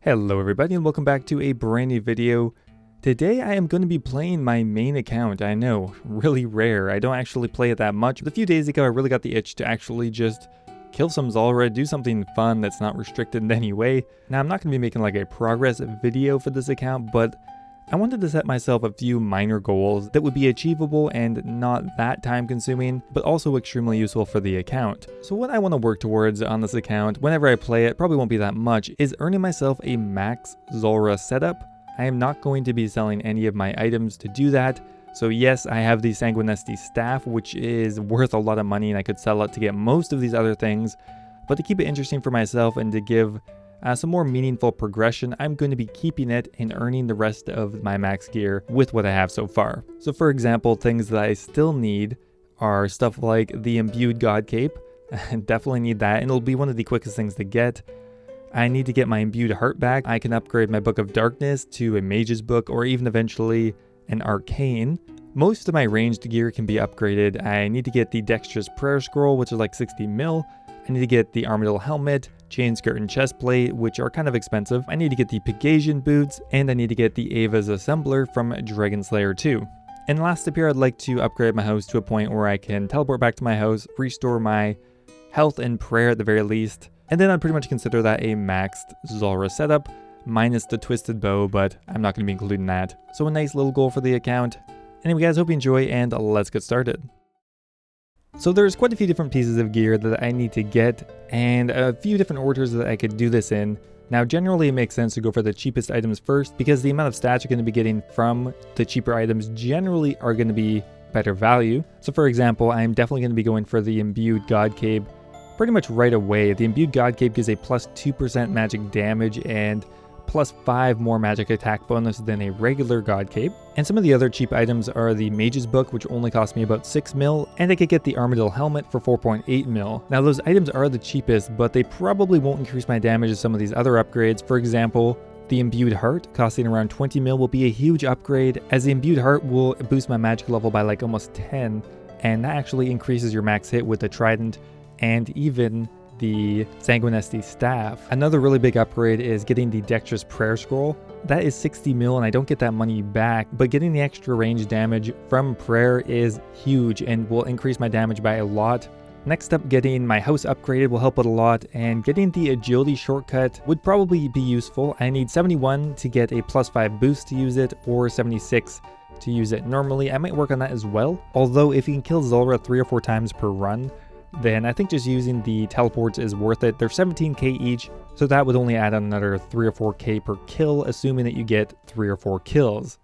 Hello everybody and welcome back to a brand new video. Today I am going to be playing my main account. I know, really rare. I don't actually play it that much. But a few days ago I really got the itch to actually just kill some Zulrah, do something fun that's not restricted in any way. Now I'm not going to be making like a progress video for this account, but I wanted to set myself a few minor goals that would be achievable and not that time consuming, but also extremely useful for the account. So what I want to work towards on this account, whenever I play it, probably won't be that much, is earning myself a max Zulrah setup. I am not going to be selling any of my items to do that. So yes, I have the Sanguinesti staff, which is worth a lot of money and I could sell it to get most of these other things, but to keep it interesting for myself and to give some more meaningful progression, I'm going to be keeping it and earning the rest of my max gear with what I have so far. So for example, things that I still need are stuff like the Imbued Got Cape. I definitely need that, and it'll be one of the quickest things to get. I need to get my Imbued Heart back. I can upgrade my Book of Darkness to a Mage's Book or even eventually an Arcane. Most of my ranged gear can be upgraded. I need to get the Dextrous Prayer Scroll, which is like 60 mil. I need to get the Armadyl Helmet, chainskirt and chestplate, which are kind of expensive. I need to get the Pegasian Boots, and I need to get the Avas Assembler from Dragon Slayer 2. And last up here, I'd like to upgrade my house to a point where I can teleport back to my house, restore my health and prayer at the very least, and then I'd pretty much consider that a maxed Zulrah setup, minus the twisted bow, but I'm not going to be including that. So a nice little goal for the account. Anyway guys, hope you enjoy, and let's get started. So there's quite a few different pieces of gear that I need to get, and a few different orders that I could do this in. Now generally it makes sense to go for the cheapest items first, because the amount of stats you're going to be getting from the cheaper items generally are going to be better value. So for example, I'm definitely going to be going for the Imbued God Cape pretty much right away. The Imbued God Cape gives a plus 2% magic damage and plus 5 more magic attack bonus than a regular God Cape. And some of the other cheap items are the Mage's Book, which only cost me about 6 mil, and I could get the Armadyl Helmet for 4.8 mil. Now those items are the cheapest, but they probably won't increase my damage as some of these other upgrades. For example, the Imbued Heart, costing around 20 mil, will be a huge upgrade, as the Imbued Heart will boost my magic level by like almost 10, and that actually increases your max hit with the Trident and even the Sanguinesti staff. Another really big upgrade is getting the Dextrous Prayer Scroll. That is 60 mil and I don't get that money back, but getting the extra range damage from prayer is huge and will increase my damage by a lot. Next up, getting my house upgraded will help it a lot, and getting the agility shortcut would probably be useful. I need 71 to get a plus 5 boost to use it, or 76 to use it normally. I might work on that as well, although if you can kill Zulrah 3 or 4 times per run, then I think just using the teleports is worth it. They're 17k each, so that would only add another 3 or 4k per kill, assuming that you get 3 or 4 kills.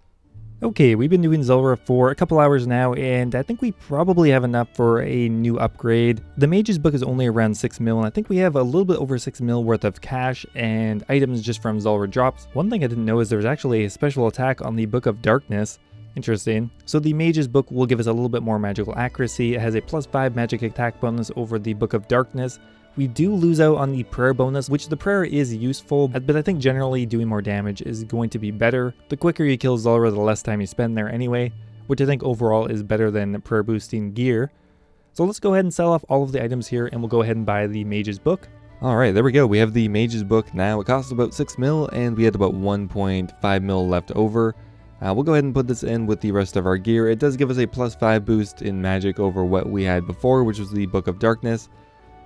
Okay, we've been doing Zulrah for a couple hours now, and I think we probably have enough for a new upgrade. The Mage's Book is only around 6 mil, and I think we have a little bit over 6 mil worth of cash and items just from Zulrah drops. One thing I didn't know is there was actually a special attack on the Book of Darkness. Interesting. So the Mage's Book will give us a little bit more magical accuracy. It has a plus 5 magic attack bonus over the Book of Darkness. We do lose out on the prayer bonus, which the prayer is useful, but I think generally doing more damage is going to be better. The quicker you kill Zulrah, the less time you spend there anyway, which I think overall is better than prayer boosting gear. So let's go ahead and sell off all of the items here, and we'll go ahead and buy the Mage's Book. Alright, there we go. We have the Mage's Book now. It costs about 6 mil, and we had about 1.5 mil left over. We'll go ahead and put this in with the rest of our gear. It does give us a plus 5 boost in magic over what we had before, which was the Book of Darkness.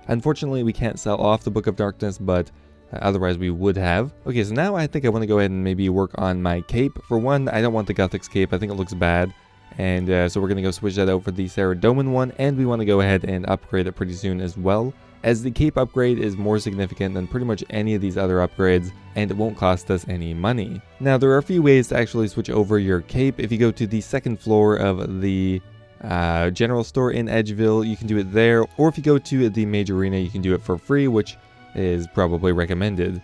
Unfortunately, we can't sell off the Book of Darkness, but otherwise we would have. Okay, so now I think I want to go ahead and maybe work on my cape. For one, I don't want the Gothic's cape. I think it looks bad. And so we're going to go switch that out for the Saradomin one, and we want to go ahead and upgrade it pretty soon as well, as the cape upgrade is more significant than pretty much any of these other upgrades, and it won't cost us any money. Now, there are a few ways to actually switch over your cape. If you go to the second floor of the general store in Edgeville, you can do it there, or if you go to the Mage Arena, you can do it for free, which is probably recommended.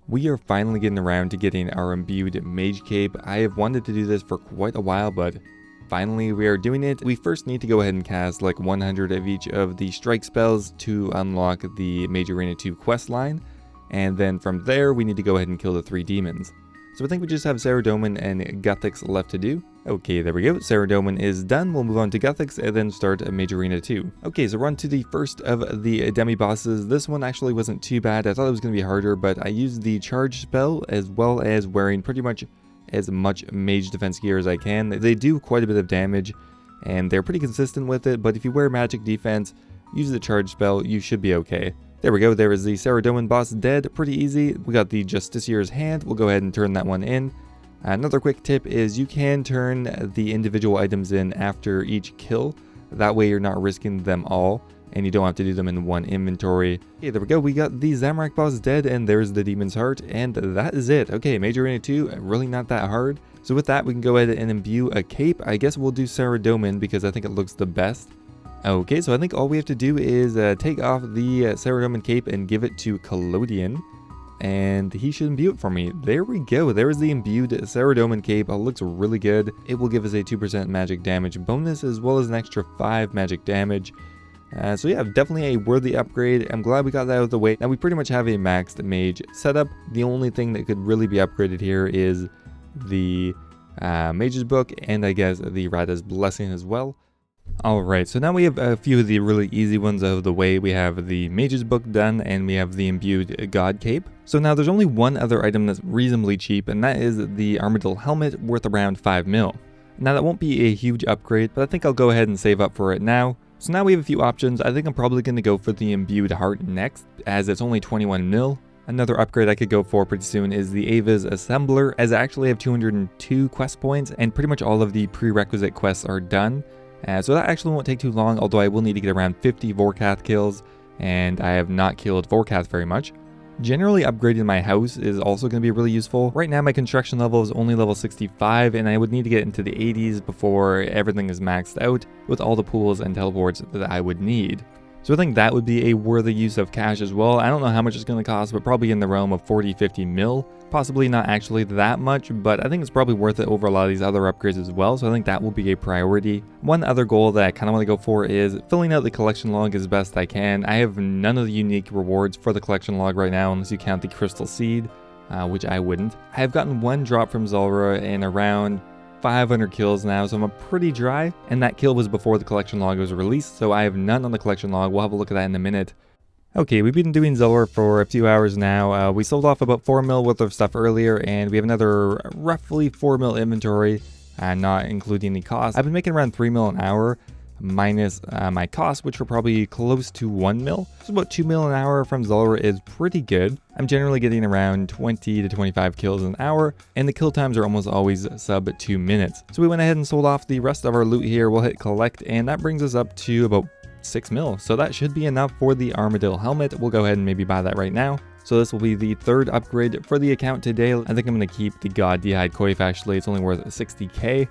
We are finally getting around to getting our Imbued Mage Cape. I have wanted to do this for quite a while, but finally we are doing it. We first need to go ahead and cast like 100 of each of the strike spells to unlock the Mage Arena 2 quest line, and then from there we need to go ahead and kill the 3 demons. So I think we just have Saradomin and Guthix left to do. Okay, there we go. Saradomin is done. We'll move on to Guthix and then start Mage Arena 2. Okay, so we're on to the first of the demi-bosses. This one actually wasn't too bad. I thought it was going to be harder, but I used the charge spell as well as wearing pretty much as much mage defense gear as I can. They do quite a bit of damage, and they're pretty consistent with it, but if you wear magic defense, use the charge spell, you should be okay. There we go, there is the Saradomin boss dead, pretty easy. We got the Justicier's Hand, we'll go ahead and turn that one in. Another quick tip is you can turn the individual items in after each kill. That way you're not risking them all, and you don't have to do them in one inventory. Okay, there we go, we got the Zamorak boss dead, and there's the Demon's Heart, and that is it. Okay, Mage Arena 2, really not that hard. So with that, we can go ahead and imbue a cape. I guess we'll do Saradomin because I think it looks the best. Okay, so I think all we have to do is take off the Saradomin cape and give it to Collodion, and he should imbue it for me. There we go, there is the imbued Saradomin cape. It looks really good. It will give us a 2% magic damage bonus as well as an extra 5 magic damage. So yeah, definitely a worthy upgrade. I'm glad we got that out of the way. Now we pretty much have a maxed mage setup. The only thing that could really be upgraded here is the Mage's Book and I guess the Rada's Blessing as well. Alright, so now we have a few of the really easy ones out of the way. We have the Mage's Book done, and we have the Imbued God Cape. So now there's only one other item that's reasonably cheap, and that is the Armadyl Helmet, worth around 5 mil. Now that won't be a huge upgrade, but I think I'll go ahead and save up for it now. So now we have a few options. I think I'm probably going to go for the Imbued Heart next, as it's only 21 mil. Another upgrade I could go for pretty soon is the Avas Assembler, as I actually have 202 quest points, and pretty much all of the prerequisite quests are done. So that actually won't take too long, although I will need to get around 50 Vorkath kills, and I have not killed Vorkath very much. Generally, upgrading my house is also going to be really useful. Right now my construction level is only level 65, and I would need to get into the 80s before everything is maxed out with all the pools and teleports that I would need. So I think that would be a worthy use of cash as well. I don't know how much it's going to cost, but probably in the realm of 40-50 mil. Possibly not actually that much, but I think it's probably worth it over a lot of these other upgrades as well, so I think that will be a priority. One other goal that I kind of want to go for is filling out the collection log as best I can. I have none of the unique rewards for the collection log right now, unless you count the Crystal Seed, which I wouldn't. I have gotten one drop from Zulrah in around 500 kills now, so I'm pretty dry, and that kill was before the collection log was released, so I have none on the collection log. We'll have a look at that in a minute. Okay, we've been doing Zulrah for a few hours now. We sold off about 4 mil worth of stuff earlier, and we have another roughly 4 mil inventory, not including the cost. I've been making around 3 mil an hour, minus my costs, which were probably close to 1 mil. So about 2 mil an hour from Zulrah is pretty good. I'm generally getting around 20 to 25 kills an hour, and the kill times are almost always sub 2 minutes. So we went ahead and sold off the rest of our loot here. We'll hit collect, and that brings us up to about 6 mil. So that should be enough for the Armadyl Helmet. We'll go ahead and maybe buy that right now. So this will be the third upgrade for the account today. I think I'm going to keep the God D'hide Coif actually. It's only worth 60k.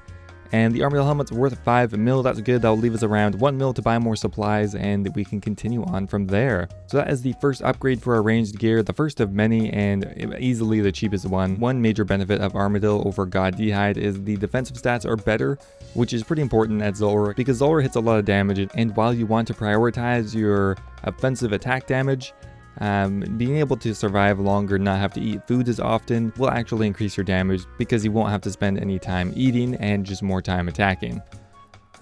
And the Armadyl Helmet's worth 5 mil, that's good. That'll leave us around 1 mil to buy more supplies, and we can continue on from there. So that is the first upgrade for our ranged gear, the first of many, and easily the cheapest one. One major benefit of Armadyl over God D'hide is the defensive stats are better, which is pretty important at Zulrah, because Zulrah hits a lot of damage, and while you want to prioritize your offensive attack damage, being able to survive longer, not have to eat food as often, will actually increase your damage because you won't have to spend any time eating and just more time attacking.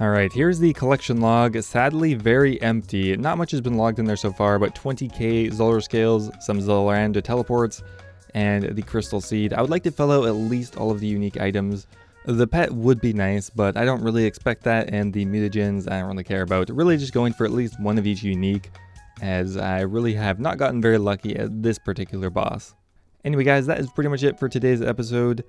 Alright, here's the collection log. Sadly, very empty. Not much has been logged in there so far, but 20k Zulrah scales, some Zulrah teleports, and the Crystal Seed. I would like to fill out at least all of the unique items. The pet would be nice, but I don't really expect that, and the mutagens I don't really care about. Really just going for at least one of each unique, as I really have not gotten very lucky at this particular boss. Anyway guys, that is pretty much it for today's episode.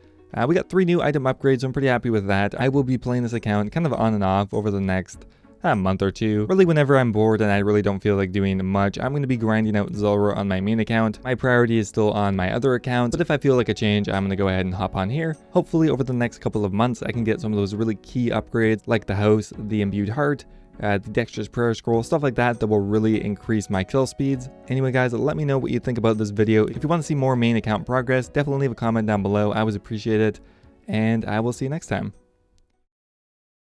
We got 3 new item upgrades, so I'm pretty happy with that. I will be playing this account kind of on and off over the next month or two. Really whenever I'm bored and I really don't feel like doing much, I'm going to be grinding out Zulrah on my main account. My priority is still on my other account, but if I feel like a change, I'm going to go ahead and hop on here. Hopefully over the next couple of months I can get some of those really key upgrades like the house, the Imbued Heart, the Dextrous prayer scroll, stuff like that that will really increase my kill speeds. Anyway guys, let me know what you think about this video. If you want to see more main account progress, definitely leave a comment down below. I always appreciate it, and I will see you next time.